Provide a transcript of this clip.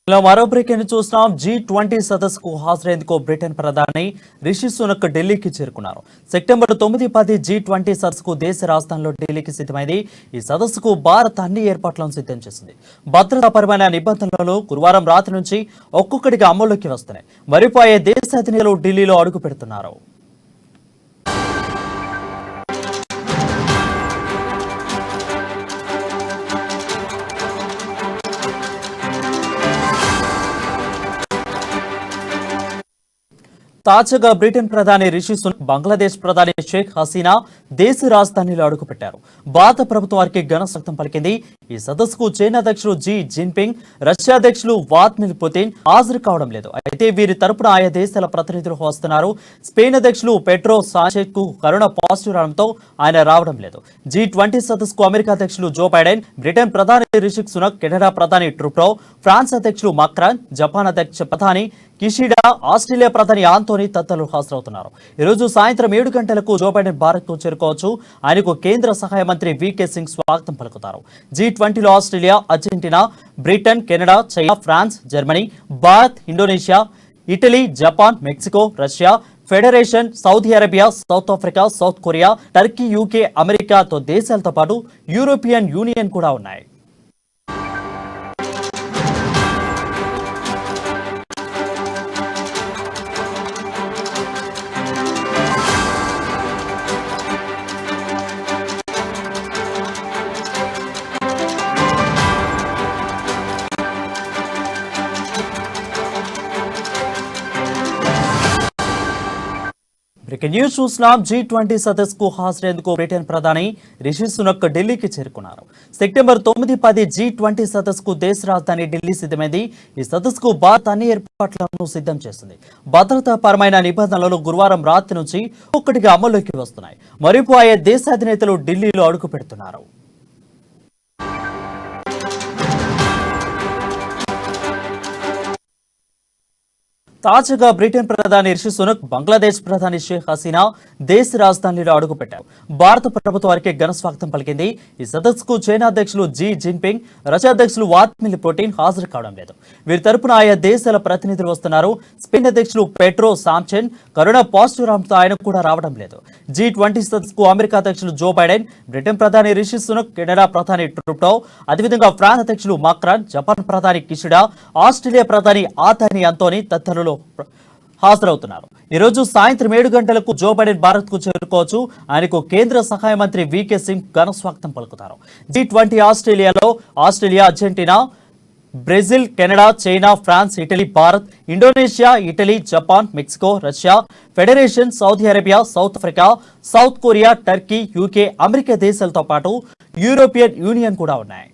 మరో బ్రేకింగ్ చూస్తున్నాం. G20 సదస్సుకు హాజరయ్యేందుకు బ్రిటన్ ప్రధాని రిషి సునక్ ఢిల్లీకి చేరుకున్నారు. సెప్టెంబర్ 9-10 G20 సదస్సుకు దేశ రాజధానిలో ఢిల్లీకి సిద్ధమైంది. ఈ సదస్సుకు భారత్ అన్ని ఏర్పాట్లను సిద్ధం చేసింది. భద్రతాపరమైన నిబంధనలు గురువారం రాత్రి నుంచి ఒక్కొక్కటిగా అమల్లోకి వస్తున్నాయి. మరిపోయే దేశ అధినేతలు ఢిల్లీలో అడుగు పెడుతున్నారు. తాజాగా బ్రిటన్ ప్రధాని రిషి సునక్, బంగ్లాదేశ్ ప్రధాని షేక్ హసీనా దేశ రాజధానిలో అడుగుపెట్టారు. భారత ప్రభుత్వానికి ఘన స్వాగతం పలికింది. ఈ సదస్సుకు చైనా అధ్యక్షులు జీ జిన్పింగ్, రష్యా అధ్యక్షులు వ్లాదిమిర్ పుతిన్ హాజరు కావడం లేదు. అయితే వీరి తరపున ఆయా దేశాల ప్రతినిధులు వస్తున్నారు. స్పెయిన్ అధ్యక్షులు పెడ్రో సాంచెజ్ కు కరోనా పాజిటివ్ రావడంతో ఆయన రావడం లేదు. G20 సదస్సుకు అమెరికా అధ్యక్షులు జో బైడెన్, బ్రిటన్ ప్రధాని రిషి సునక్, కెనడా ప్రధాని ట్రూడో, ఫ్రాన్స్ అధ్యక్షులు మాక్రాన్, జపాన్ అధ్యక్ష ప్రధాని కిషిడా, ఆస్ట్రేలియా ప్రధాని ఆంటోనీ తదితరులు హాజరవుతున్నారు. ఈ రోజు సాయంత్రం 7 గంటలకు జో బైడెన్ భారత్ కు చేరుకోవచ్చు. ఆయనకు కేంద్ర సహాయ మంత్రి VK సింగ్ స్వాగతం పలుకుతారు. G20లో Australia, Argentina, Britain, Canada, China, France, Germany, Bharat, Indonesia, Italy, Japan, Mexico, Russia Federation, Saudi Arabia, South Africa, South Korea, Turkey, UK, అమెరికాతో దేశాలతో పాటు యూరోపియన్ యూనియన్ కూడా ఉన్నాయి. బ్రేకింగ్ న్యూస్ చూస్తున్నాం. G20 సదస్సుకు హాజరయ్యేందుకు బ్రిటన్ ప్రధాని రిషి సునక్ ఢిల్లీకి చేరుకున్నారు. సెప్టెంబర్ 9-10 G20 సదస్సుకు దేశ రాజధాని ఢిల్లీ సిద్ధమైంది. ఈ సదస్సుకు భారత్ అన్ని ఏర్పాట్లను సిద్ధం చేస్తుంది. భద్రతాపరమైన నిబంధనలు గురువారం రాత్రి నుంచి ఒక్కటిగా అమల్లోకి వస్తున్నాయి. మరిపోయే దేశ అధినేతలు ఢిల్లీలో అడుగు పెడుతున్నారు. తాజాగా బ్రిటన్ ప్రధాని రిషి సునక్, బంగ్లాదేశ్ ప్రధాని షేక్ హసీనా దేశ రాజధానిలో అడుగుపెట్టారు. భారత ప్రభుత్వానికి ఘన స్వాగతం పలికింది. ఈ సదస్సుకు చైనా అధ్యక్షులు జీ జిన్పింగ్, రష్యా అధ్యక్షులు వ్లాదిమిర్ పుతిన్ హాజరు కావడం లేదు. వీరి తరపున ఆయా దేశాల ప్రతినిధులు వస్తున్నారు. స్పెయిన్ అధ్యక్షులు పెడ్రో సాంచెజ్ కరోనా పాజిటివ్ రావడంతో ఆయన కూడా రావడం లేదు. G20 సదస్సుకు అమెరికా అధ్యక్షులు జో బైడెన్, బ్రిటన్ ప్రధాని రిషి సునక్, కెనడా ప్రధాని ట్రూడో, అదేవిధంగా ఫ్రాన్స్ అధ్యక్షులు మాక్రాన్, జపాన్ ప్రధాని కిషిడా, ఆస్ట్రేలియా ప్రధాని ఆంటోనీ తదితరులు హాజరవుతున్నారు. ఈ రోజు సాయంత్రం 7 గంటలకు జో బైడెన్ భారత్ కు చేరుకోవచ్చు. ఆయనకు కేంద్ర సహాయ మంత్రి VK సింగ్ ఘన స్వాగతం పలుకుతారు. G20 ఆస్ట్రేలియాలో Australia, Argentina, Brazil, Canada, China, France, Italy, Bharat, Indonesia, Italy, Japan, Mexico, Russia Federation, Saudi Arabia, South Africa, South Korea, Turkey, UK, America దేశాలతో పాటు యూరోపియన్ యూనియన్ కూడా ఉన్నాయి.